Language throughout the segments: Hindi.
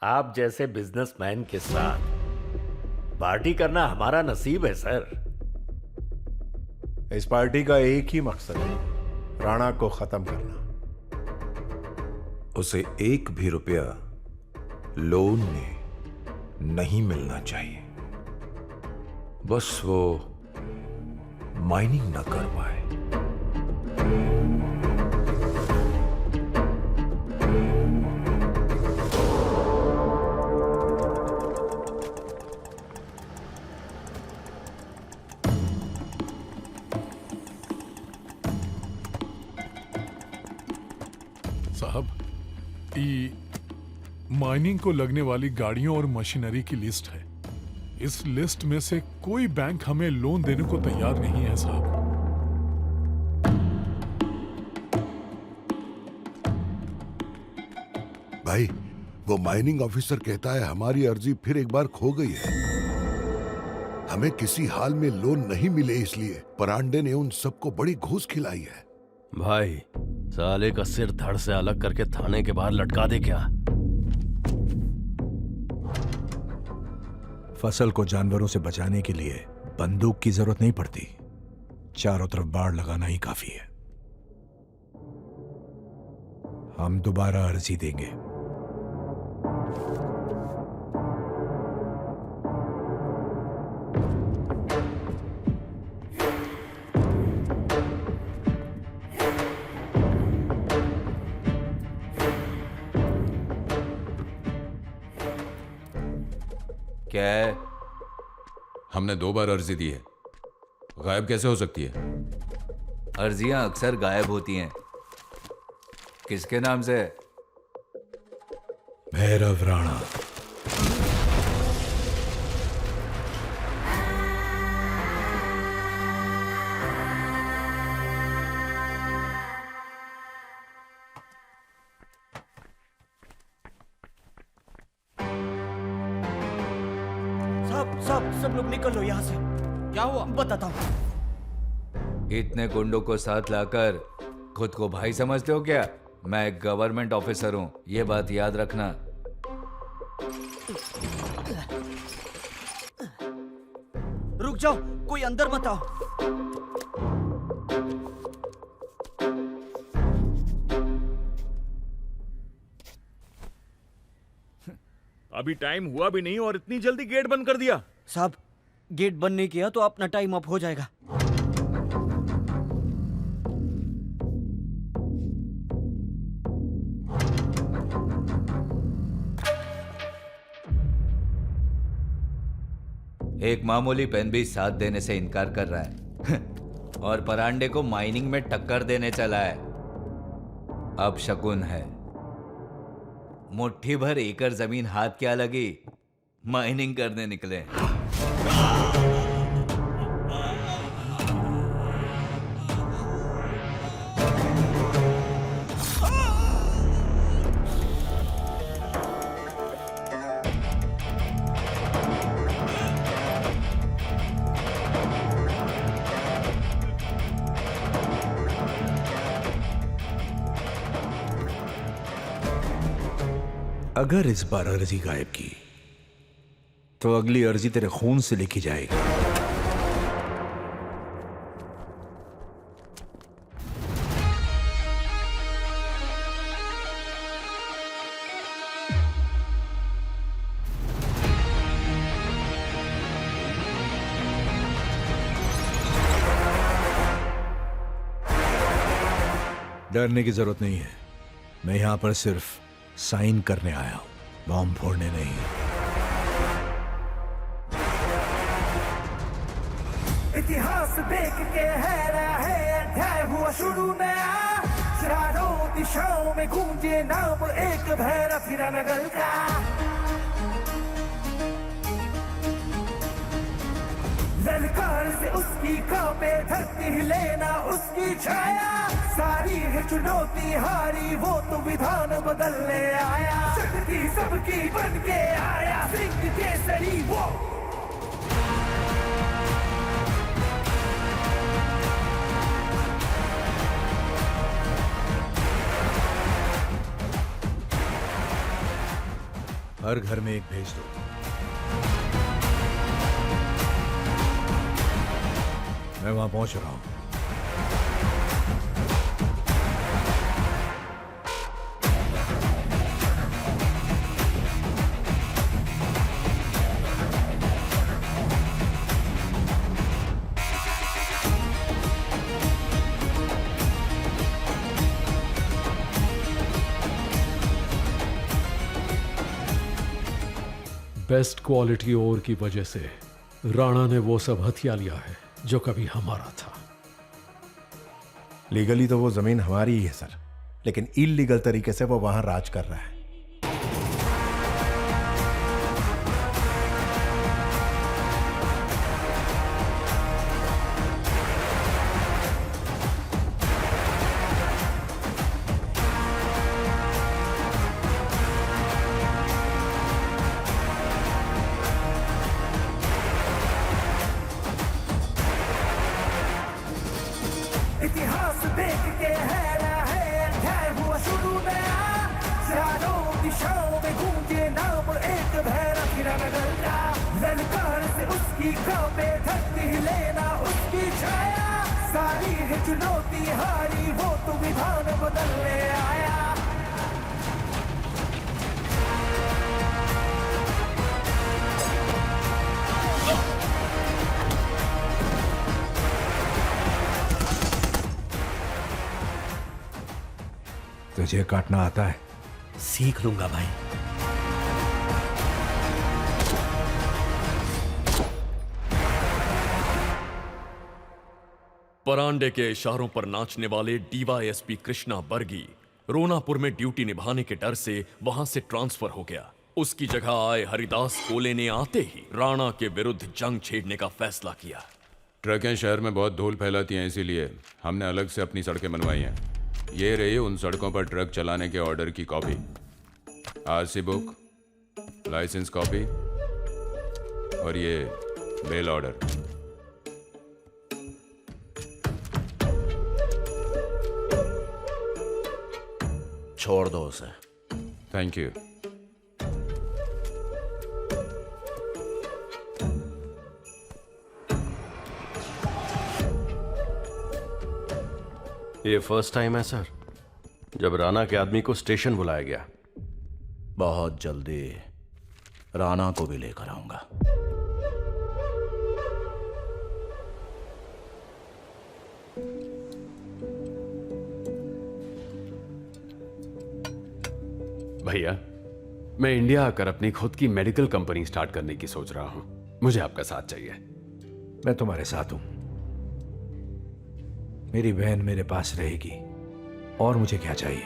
आप जैसे बिजनेसमैन के साथ पार्टी करना हमारा नसीब है सर। इस पार्टी का एक ही मकसद है, राणा को खत्म करना। उसे एक भी रुपया लोन में नहीं मिलना चाहिए। बस वो माइनिंग ना कर पाए। साहब, माइनिंग को लगने वाली गाड़ियों और मशीनरी की लिस्ट है। इस लिस्ट में से कोई बैंक हमें लोन देने को तैयार नहीं है साहब। भाई, वो माइनिंग ऑफिसर कहता है हमारी अर्जी फिर एक बार खो गई है। हमें किसी हाल में लोन नहीं मिले, इसलिए परांडे ने उन सबको बड़ी घूस खिलाई है। भाई, साले का सिर धड़ से अलग करके थाने के बाहर लटका दे क्या? फसल को जानवरों से बचाने के लिए बंदूक की जरूरत नहीं पड़ती, चारों तरफ बाड़ लगाना ही काफी है। हम दोबारा अर्जी देंगे। क्या है? हमने 2 बार अर्जी दी है, गायब कैसे हो सकती है? अर्जियां अक्सर गायब होती हैं। किसके नाम से? भैरव राणा। सब लोग निकल लो यहाँ से। क्या हुआ? बताता हूँ। इतने गुंडों को साथ लाकर खुद को भाई समझते हो क्या? मैं एक गवर्नमेंट ऑफिसर हूँ, ये बात याद रखना। रुक जाओ, कोई अंदर बताओ। अभी टाइम हुआ भी नहीं और इतनी जल्दी गेट बंद कर दिया। साहब, गेट बंद नहीं किया तो अपना टाइम अप हो जाएगा। एक मामूली पेन भी साथ देने से इनकार कर रहा है और परांडे को माइनिंग में टक्कर देने चला है। अब शकुन है। मुट्ठी भर एकड़ जमीन हाथ क्या लगी, माइनिंग करने निकले। अगर इस बार अर्जी गायब की तो अगली अर्जी तेरे खून से लिखी जाएगी। डरने की जरूरत नहीं है। मैं यहां पर सिर्फ साइन करने आया हूं, बॉम्ब फोड़ने नहीं। इतिहास देख के हैरान है, अध्याय हुआ शुरू नया। चारों दिशाओं में गूंजे नाम एक भैरव नगर का। ललकार से उसकी कांपे धरती लेना उसकी छाया। सारी है चुनौती हारी, वो तो विधान बदलने आया। शक्ति सबकी बन के आया, सिंह केसरी वो। हर घर में एक भेज दो। मैं वहां पहुंच रहा हूं। बेस्ट क्वालिटी ओर की वजह से राणा ने वो सब हथिया लिया है जो कभी हमारा था। लीगली तो वो जमीन हमारी ही है सर, लेकिन इलीगल तरीके से वो वहां राज कर रहा है। इतिहास देख के हैरा है अध्याय हुआ शुरू नया, चारों दिशाओं में गूंजे नाम एक भैरव किरण गंगा, ललकार से उसकी कांपे धरती लेना उसकी छाया, सारी है चुनौती हारी वो तो विधान बदलने आया। तुझे काटना आता है? सीख लूंगा भाई। परांडे के इशारों पर नाचने वाले डीवाईएसपी कृष्णा बर्गी रोनापुर में ड्यूटी निभाने के डर से वहां से ट्रांसफर हो गया। उसकी जगह आए हरिदास कोले ने आते ही राणा के विरुद्ध जंग छेड़ने का फैसला किया। ट्रकें शहर में बहुत धूल फैलाती हैं, इसीलिए हमने अलग से अपनी सड़कें बनवाई हैं। ये रही उन सड़कों पर ट्रक चलाने के ऑर्डर की copy, RC book, licence copy और ये बेल ऑर्डर। छोड़ दो उसे। Thank you. ये फर्स्ट टाइम है सर जब राणा के आदमी को स्टेशन बुलाया गया। बहुत जल्दी राणा को भी लेकर आऊंगा। भैया, मैं इंडिया आकर अपनी खुद की मेडिकल कंपनी स्टार्ट करने की सोच रहा हूं। मुझे आपका साथ चाहिए। मैं तुम्हारे साथ हूं। मेरी बहन मेरे पास रहेगी और मुझे क्या चाहिए?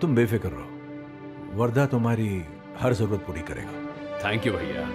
तुम बेफिक्र रहो, वर्धा तुम्हारी हर जरूरत पूरी करेगा। थैंक यू भैया।